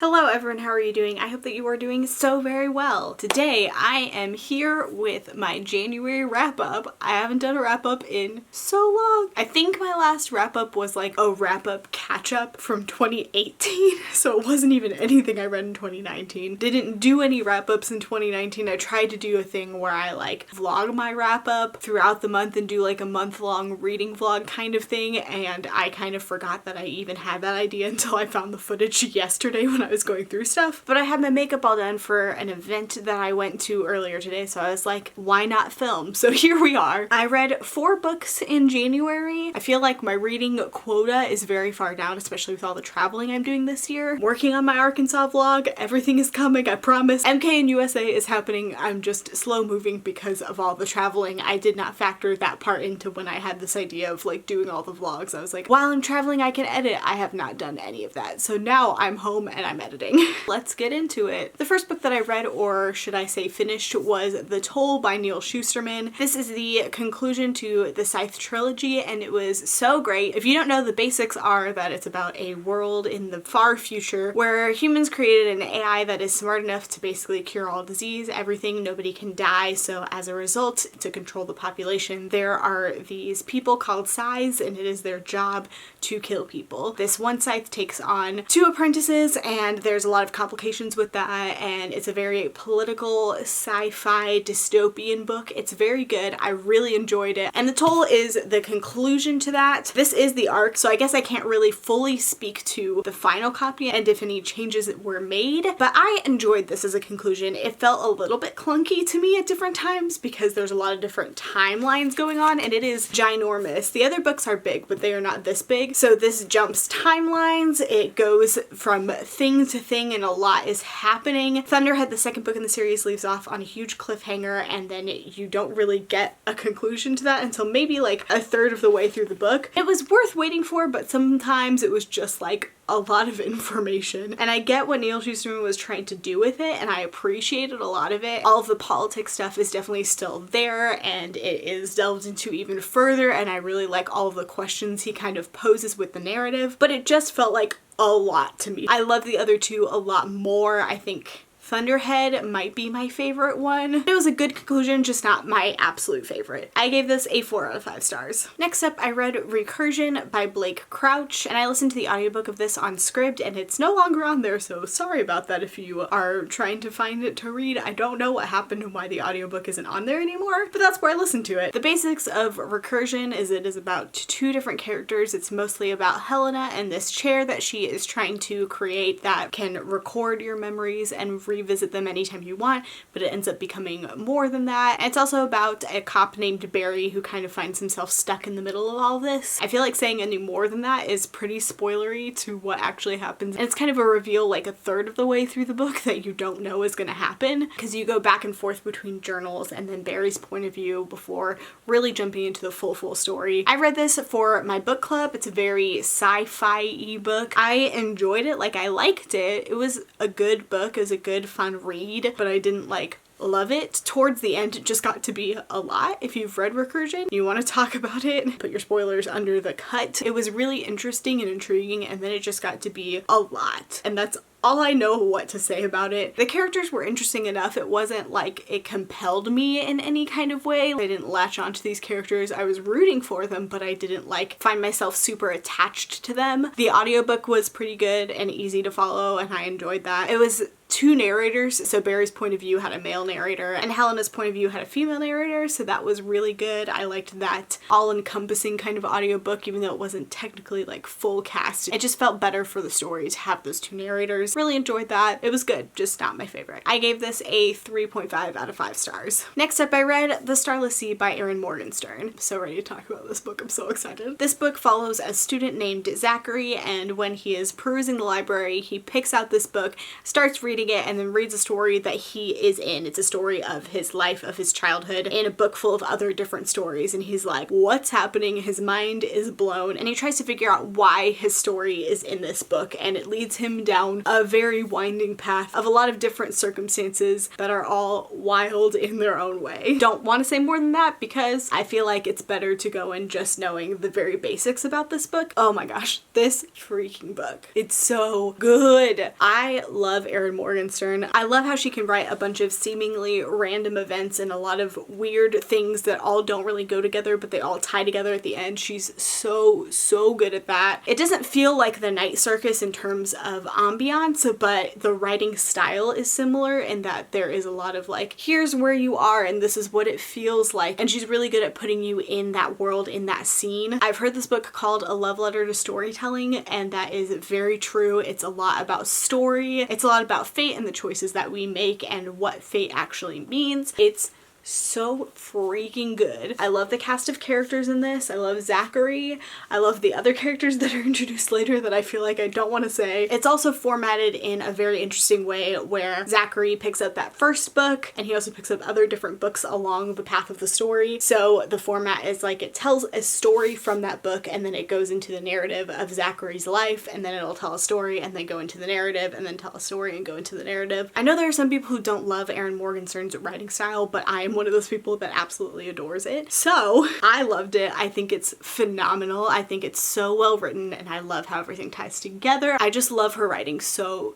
Hello everyone, how are you doing? I hope that you are doing so very well. Today I am here with my January wrap-up. I haven't done a wrap-up in so long. I think my last wrap-up was like a wrap-up catch-up from 2018, so it wasn't even anything I read in 2019. Didn't do any wrap-ups in 2019. I tried to do a thing where I like vlog my wrap-up throughout the month and do like a month-long reading vlog kind of thing, and I kind of forgot that I even had that idea until I found the footage yesterday when I was going through stuff. But I had my makeup all done for an event that I went to earlier today, so I was like, why not film? So here we are. I read 4 books in January. I feel like my reading quota is very far down, especially with all the traveling I'm doing this year. Working on my Arkansas vlog. Everything is coming, I promise. MK in USA is happening. I'm just slow moving because of all the traveling. I did not factor that part into when I had this idea of like doing all the vlogs. I was like, while I'm traveling I can edit. I have not done any of that. So now I'm home and I'm editing. Let's get into it. The first book that I read, or should I say finished, was The Toll by Neal Shusterman. This is the conclusion to the Scythe trilogy and it was so great. If you don't know, the basics are that it's about a world in the far future where humans created an AI that is smart enough to basically cure all disease, everything, nobody can die, so as a result, to control the population, there are these people called Scythes and it is their job to kill people. This one Scythe takes on 2 apprentices and there's a lot of complications with that, and it's a very political sci-fi dystopian book. It's very good. I really enjoyed it. And The Toll is the conclusion to that. This is the arc, so I guess I can't really fully speak to the final copy and if any changes were made, but I enjoyed this as a conclusion. It felt a little bit clunky to me at different times because there's a lot of different timelines going on and it is ginormous. The other books are big, but they are not this big. So this jumps timelines. It goes from thing to thing and a lot is happening. Thunderhead, the second book in the series, leaves off on a huge cliffhanger and then you don't really get a conclusion to that until maybe like a third of the way through the book. It was worth waiting for, but sometimes it was just like a lot of information. And I get what Neal Shusterman was trying to do with it and I appreciated a lot of it. All of the politics stuff is definitely still there and it is delved into even further, and I really like all of the questions he kind of poses with the narrative, but it just felt like a lot to me. I love the other 2 a lot more. I think Thunderhead might be my favorite one. It was a good conclusion, just not my absolute favorite. I gave this a 4 out of 5 stars. Next up, I read Recursion by Blake Crouch, and I listened to the audiobook of this on Scribd, and it's no longer on there, so sorry about that if you are trying to find it to read. I don't know what happened and why the audiobook isn't on there anymore, but that's where I listened to it. The basics of Recursion is it is about 2 different characters. It's mostly about Helena and this chair that she is trying to create that can record your memories and revisit them anytime you want, but it ends up becoming more than that. And it's also about a cop named Barry who kind of finds himself stuck in the middle of all this. I feel like saying any more than that is pretty spoilery to what actually happens, and it's kind of a reveal like a third of the way through the book that you don't know is going to happen because you go back and forth between journals and then Barry's point of view before really jumping into the full story. I read this for my book club. It's a very sci-fi ebook. I enjoyed it. Like, I liked it. It was a good book. It was a good fun read, but I didn't like love it. Towards the end it just got to be a lot. If you've read Recursion, you want to talk about it, put your spoilers under the cut. It was really interesting and intriguing, and then it just got to be a lot, and that's all I know what to say about it. The characters were interesting enough. It wasn't like it compelled me in any kind of way. I didn't latch onto these characters. I was rooting for them, but I didn't like find myself super attached to them. The audiobook was pretty good and easy to follow, and I enjoyed that. It was 2 narrators, so Barry's point of view had a male narrator and Helena's point of view had a female narrator, so that was really good. I liked that all-encompassing kind of audiobook, even though it wasn't technically like full cast. It just felt better for the story to have those 2 narrators. Really enjoyed that. It was good, just not my favorite. I gave this a 3.5 out of 5 stars. Next up, I read The Starless Sea by Erin Morgenstern. I'm so ready to talk about this book. I'm so excited. This book follows a student named Zachary, and when he is perusing the library, he picks out this book, starts reading reading it and then reads a story that he is in. It's a story of his life, of his childhood, in a book full of other different stories, and he's like, what's happening? His mind is blown, and he tries to figure out why his story is in this book, and it leads him down a very winding path of a lot of different circumstances that are all wild in their own way. Don't want to say more than that because I feel like it's better to go in just knowing the very basics about this book. Oh my gosh, this freaking book. It's so good. I love Erin Morgenstern. I love how she can write a bunch of seemingly random events and a lot of weird things that all don't really go together, but they all tie together at the end. She's so good at that. It doesn't feel like The Night Circus in terms of ambiance, but the writing style is similar in that there is a lot of like, here's where you are and this is what it feels like. And she's really good at putting you in that world, in that scene. I've heard this book called A Love Letter to Storytelling, and that is very true. It's a lot about story. It's a lot about fate and the choices that we make and what fate actually means. It's so freaking good. I love the cast of characters in this. I love Zachary. I love the other characters that are introduced later that I feel like I don't want to say. It's also formatted in a very interesting way where Zachary picks up that first book and he also picks up other different books along the path of the story. So the format is like it tells a story from that book and then it goes into the narrative of Zachary's life, and then it'll tell a story and then go into the narrative and then tell a story and go into the narrative. I know there are some people who don't love Erin Morgenstern's writing style, but I am one of those people that absolutely adores it. So I loved it. I think it's phenomenal. I think it's so well written and I love how everything ties together. I just love her writing so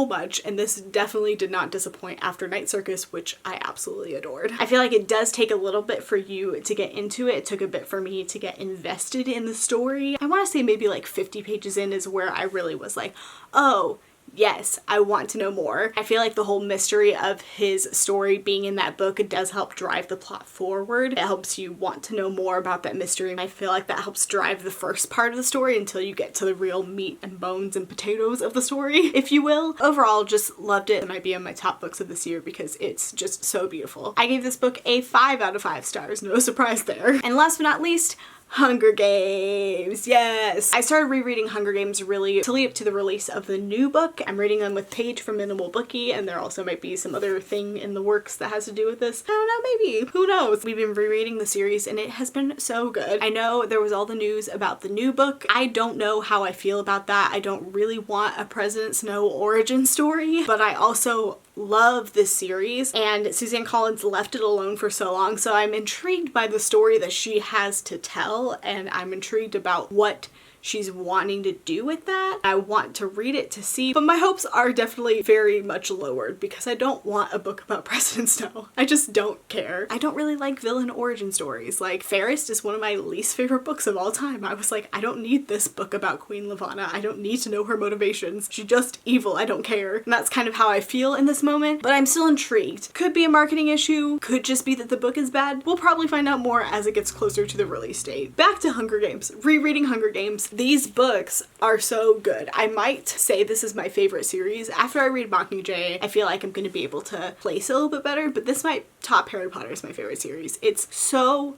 much, and this definitely did not disappoint after Night Circus, which I absolutely adored. I feel like it does take a little bit for you to get into it. It took a bit for me to get invested in the story. I want to say maybe like 50 pages in is where I really was like, oh, yes, I want to know more. I feel like the whole mystery of his story being in that book, it does help drive the plot forward. It helps you want to know more about that mystery. I feel like that helps drive the first part of the story until you get to the real meat and bones and potatoes of the story, if you will. Overall, just loved it. It might be on my top books of this year because it's just so beautiful. I gave this book a 5 out of 5 stars. No surprise there. And last but not least, Hunger Games. Yes! I started rereading Hunger Games really to lead up to the release of the new book. I'm reading them with Paige from Minimal Bookie, and there also might be some other thing in the works that has to do with this. I don't know, maybe. Who knows? We've been rereading the series and it has been so good. I know there was all the news about the new book. I don't know how I feel about that. I don't really want a President Snow origin story, but I also love this series, and Suzanne Collins left it alone for so long, so I'm intrigued by the story that she has to tell, and I'm intrigued about what she's wanting to do with that. I want to read it to see, but my hopes are definitely very much lowered because I don't want a book about President Snow. I just don't care. I don't really like villain origin stories. Like, Fairest is one of my least favorite books of all time. I was like, I don't need this book about Queen Lavanna. I don't need to know her motivations. She's just evil. I don't care. And that's kind of how I feel in this moment, but I'm still intrigued. Could be a marketing issue. Could just be that the book is bad. We'll probably find out more as it gets closer to the release date. Back to Hunger Games. Rereading Hunger Games. These books are so good. I might say this is my favorite series. After I read Mockingjay, I feel like I'm going to be able to place it a little bit better, but this might top Harry Potter is my favorite series. It's so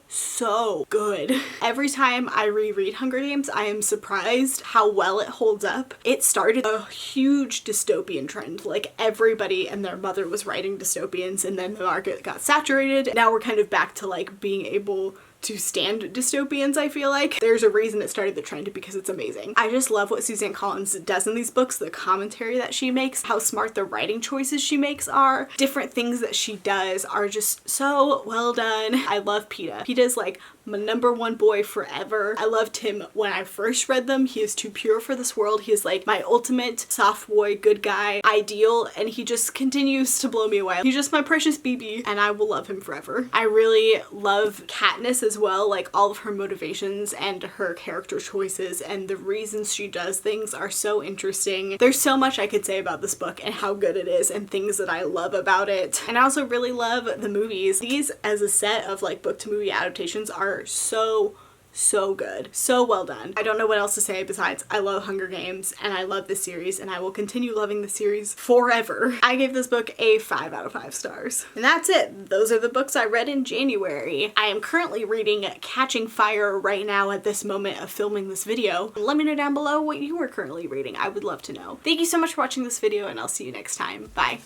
good. Every time I reread Hunger Games, I am surprised how well it holds up. It started a huge dystopian trend. Like, everybody and their mother was writing dystopians, and then the market got saturated. Now we're kind of back to like being able to stand dystopians, I feel like. There's a reason it started the trend because it's amazing. I just love what Suzanne Collins does in these books, the commentary that she makes, how smart the writing choices she makes are. Different things that she does are just so well done. I love Peeta. Peeta's like my #1 boy forever. I loved him when I first read them. He is too pure for this world. He is like my ultimate soft boy, good guy, ideal, and he just continues to blow me away. He's just my precious BB, and I will love him forever. I really love Katniss as well. Like, all of her motivations and her character choices and the reasons she does things are so interesting. There's so much I could say about this book and how good it is and things that I love about it. And I also really love the movies. These as a set of like book to movie adaptations are so so good. So well done. I don't know what else to say besides I love Hunger Games and I love this series and I will continue loving the series forever. I gave this book a 5 out of 5 stars. And that's it. Those are the books I read in January. I am currently reading Catching Fire right now at this moment of filming this video. Let me know down below what you are currently reading. I would love to know. Thank you so much for watching this video and I'll see you next time. Bye.